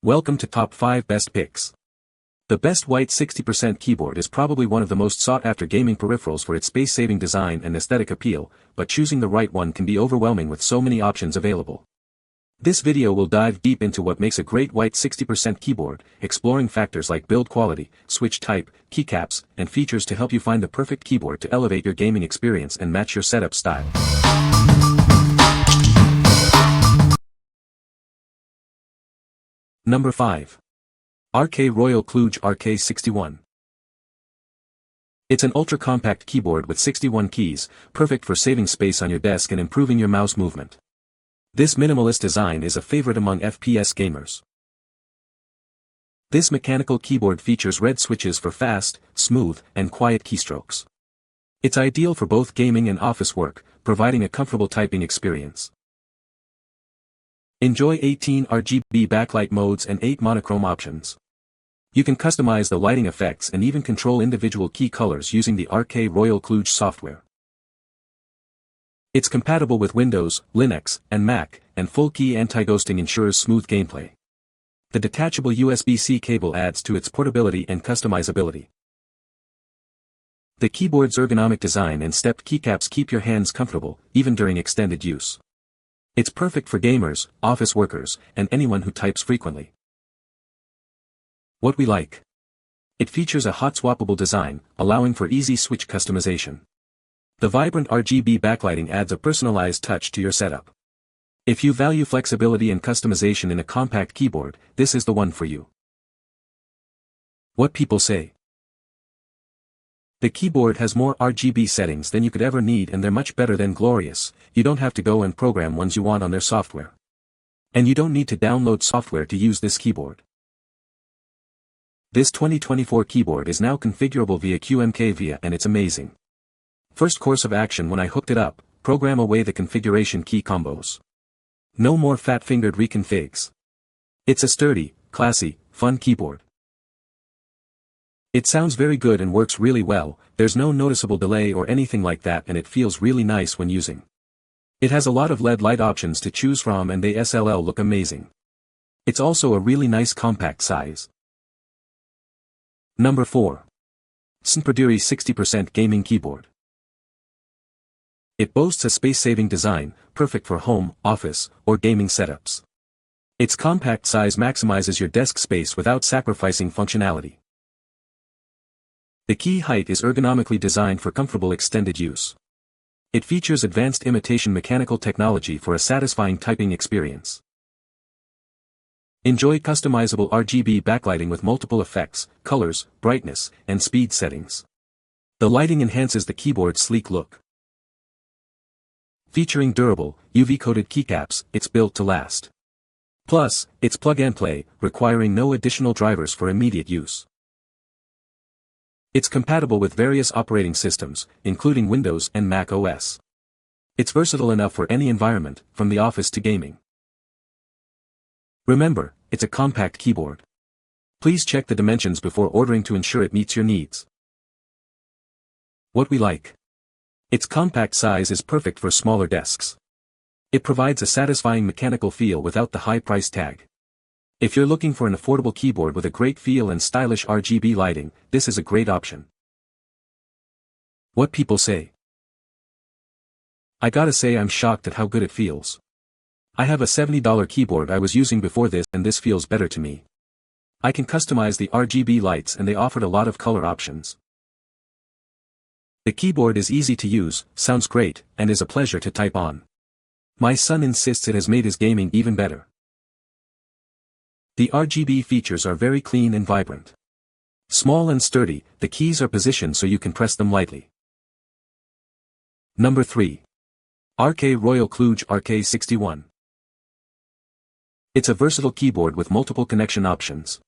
Welcome to Top 5 Best Picks. The best white 60% keyboard is probably one of the most sought-after gaming peripherals for its space-saving design and aesthetic appeal, but choosing the right one can be overwhelming with so many options available. This video will dive deep into what makes a great white 60% keyboard, exploring factors like build quality, switch type, keycaps, and features to help you find the perfect keyboard to elevate your gaming experience and match your setup style. Number 5. RK Royal KLUDGE RK61. It's an ultra-compact keyboard with 61 keys, perfect for saving space on your desk and improving your mouse movement. This minimalist design is a favorite among FPS gamers. This mechanical keyboard features red switches for fast, smooth, and quiet keystrokes. It's ideal for both gaming and office work, providing a comfortable typing experience. Enjoy 18 RGB backlight modes and 8 monochrome options. You can customize the lighting effects and even control individual key colors using the RK Royal KLUDGE software. It's compatible with Windows, Linux, and Mac, and full key anti-ghosting ensures smooth gameplay. The detachable USB-C cable adds to its portability and customizability. The keyboard's ergonomic design and stepped keycaps keep your hands comfortable, even during extended use. It's perfect for gamers, office workers, and anyone who types frequently. What we like. It features a hot-swappable design, allowing for easy switch customization. The vibrant RGB backlighting adds a personalized touch to your setup. If you value flexibility and customization in a compact keyboard, this is the one for you. What people say. The keyboard has more RGB settings than you could ever need and they're much better than glorious. You don't have to go and program ones you want on their software. And you don't need to download software to use this keyboard. This 2024 keyboard is now configurable via QMK and it's amazing. First course of action when I hooked it up, program away the configuration key combos. No more fat-fingered reconfigs. It's a sturdy, classy, fun keyboard. It sounds very good and works really well, there's no noticeable delay or anything like that and it feels really nice when using. It has a lot of LED light options to choose from and the SLL look amazing. It's also a really nice compact size. Number 4. Snpurdiri 60% Gaming Keyboard. It boasts a space-saving design, perfect for home, office, or gaming setups. Its compact size maximizes your desk space without sacrificing functionality. The key height is ergonomically designed for comfortable extended use. It features advanced imitation mechanical technology for a satisfying typing experience. Enjoy customizable RGB backlighting with multiple effects, colors, brightness, and speed settings. The lighting enhances the keyboard's sleek look. Featuring durable, UV-coated keycaps, it's built to last. Plus, it's plug-and-play, requiring no additional drivers for immediate use. It's compatible with various operating systems, including Windows and Mac OS. It's versatile enough for any environment, from the office to gaming. Remember, it's a compact keyboard. Please check the dimensions before ordering to ensure it meets your needs. What we like. Its compact size is perfect for smaller desks. It provides a satisfying mechanical feel without the high price tag. If you're looking for an affordable keyboard with a great feel and stylish RGB lighting, this is a great option. What people say. I gotta say I'm shocked at how good it feels. I have a $70 keyboard I was using before this and this feels better to me. I can customize the RGB lights and they offered a lot of color options. The keyboard is easy to use, sounds great, and is a pleasure to type on. My son insists it has made his gaming even better. The RGB features are very clean and vibrant. Small and sturdy, the keys are positioned so you can press them lightly. Number 3. RK Royal KLUDGE RK61. It's a versatile keyboard with multiple connection options.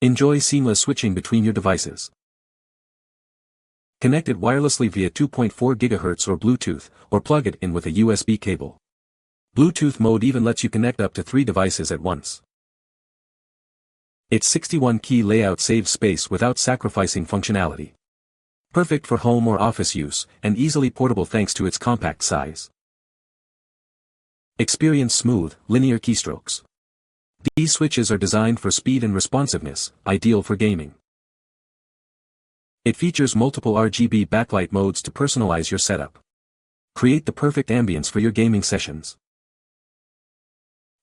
Enjoy seamless switching between your devices. Connect it wirelessly via 2.4 GHz or Bluetooth, or plug it in with a USB cable. Bluetooth mode even lets you connect up to 3 devices at once. Its 61-key layout saves space without sacrificing functionality. Perfect for home or office use, and easily portable thanks to its compact size. Experience smooth, linear keystrokes. These switches are designed for speed and responsiveness, ideal for gaming. It features multiple RGB backlight modes to personalize your setup. Create the perfect ambience for your gaming sessions.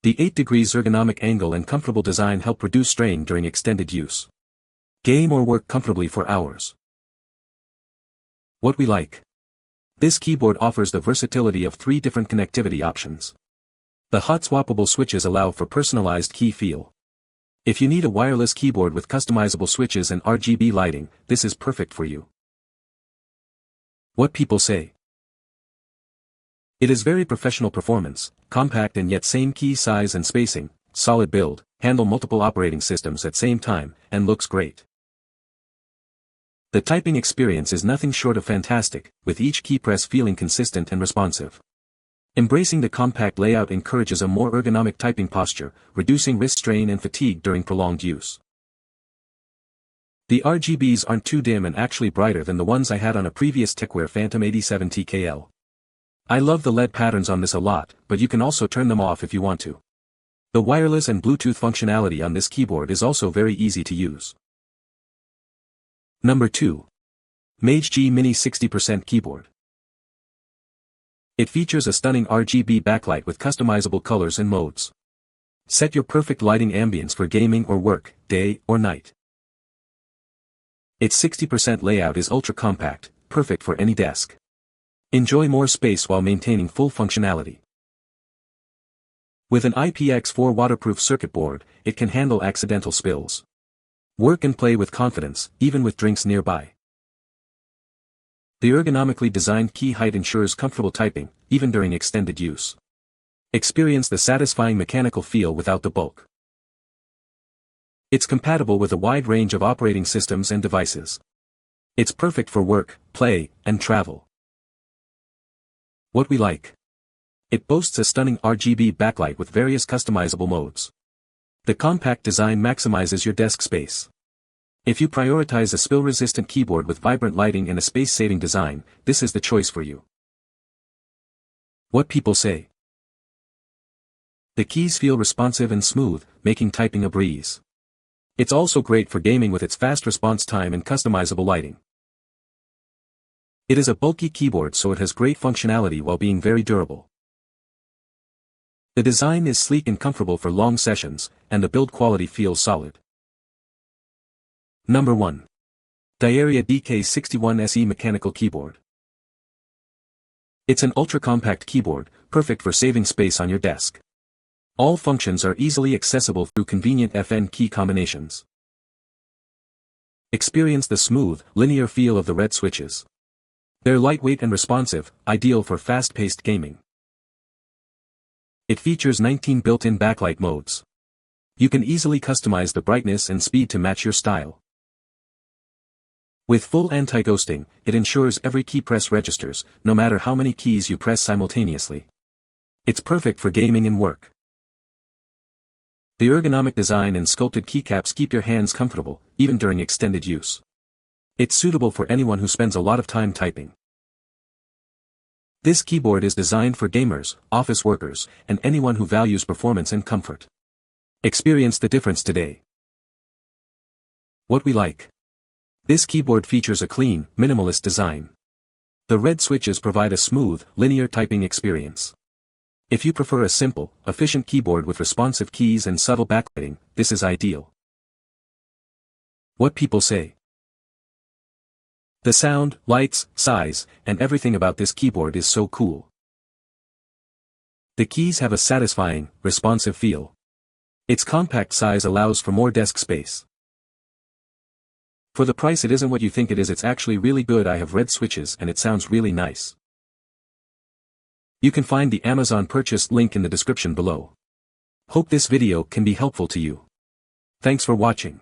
The 8 degrees ergonomic angle and comfortable design help reduce strain during extended use. Game or work comfortably for hours. What we like. This keyboard offers the versatility of 3 different connectivity options. The hot swappable switches allow for personalized key feel. If you need a wireless keyboard with customizable switches and RGB lighting, this is perfect for you. What people say. It is very professional performance, compact and yet same key size and spacing, solid build, handle multiple operating systems at same time, and looks great. The typing experience is nothing short of fantastic, with each key press feeling consistent and responsive. Embracing the compact layout encourages a more ergonomic typing posture, reducing wrist strain and fatigue during prolonged use. The RGBs aren't too dim and actually brighter than the ones I had on a previous TechWare Phantom 87 TKL. I love the LED patterns on this a lot, but you can also turn them off if you want to. The wireless and Bluetooth functionality on this keyboard is also very easy to use. Number 2. MageGee Mini 60% Keyboard. It features a stunning RGB backlight with customizable colors and modes. Set your perfect lighting ambience for gaming or work, day or night. Its 60% layout is ultra compact, perfect for any desk. Enjoy more space while maintaining full functionality. With an IPX4 waterproof circuit board, it can handle accidental spills. Work and play with confidence, even with drinks nearby. The ergonomically designed key height ensures comfortable typing, even during extended use. Experience the satisfying mechanical feel without the bulk. It's compatible with a wide range of operating systems and devices. It's perfect for work, play, and travel. What we like. It boasts a stunning RGB backlight with various customizable modes. The compact design maximizes your desk space. If you prioritize a spill-resistant keyboard with vibrant lighting and a space-saving design, this is the choice for you. What people say. The keys feel responsive and smooth, making typing a breeze. It's also great for gaming with its fast response time and customizable lighting. It is a bulky keyboard, so it has great functionality while being very durable. The design is sleek and comfortable for long sessions, and the build quality feels solid. Number 1. DIERYA DK61 SE Mechanical Keyboard. It's an ultra-compact keyboard, perfect for saving space on your desk. All functions are easily accessible through convenient FN key combinations. Experience the smooth, linear feel of the red switches. They're lightweight and responsive, ideal for fast-paced gaming. It features 19 built-in backlight modes. You can easily customize the brightness and speed to match your style. With full anti-ghosting, it ensures every key press registers, no matter how many keys you press simultaneously. It's perfect for gaming and work. The ergonomic design and sculpted keycaps keep your hands comfortable, even during extended use. It's suitable for anyone who spends a lot of time typing. This keyboard is designed for gamers, office workers, and anyone who values performance and comfort. Experience the difference today. What we like. This keyboard features a clean, minimalist design. The red switches provide a smooth, linear typing experience. If you prefer a simple, efficient keyboard with responsive keys and subtle backlighting, this is ideal. What people say. The sound, lights, size, and everything about this keyboard is so cool. The keys have a satisfying, responsive feel. Its compact size allows for more desk space. For the price, it isn't what you think it is. It's actually really good. I have red switches and it sounds really nice. You can find the Amazon purchase link in the description below. Hope this video can be helpful to you. Thanks for watching.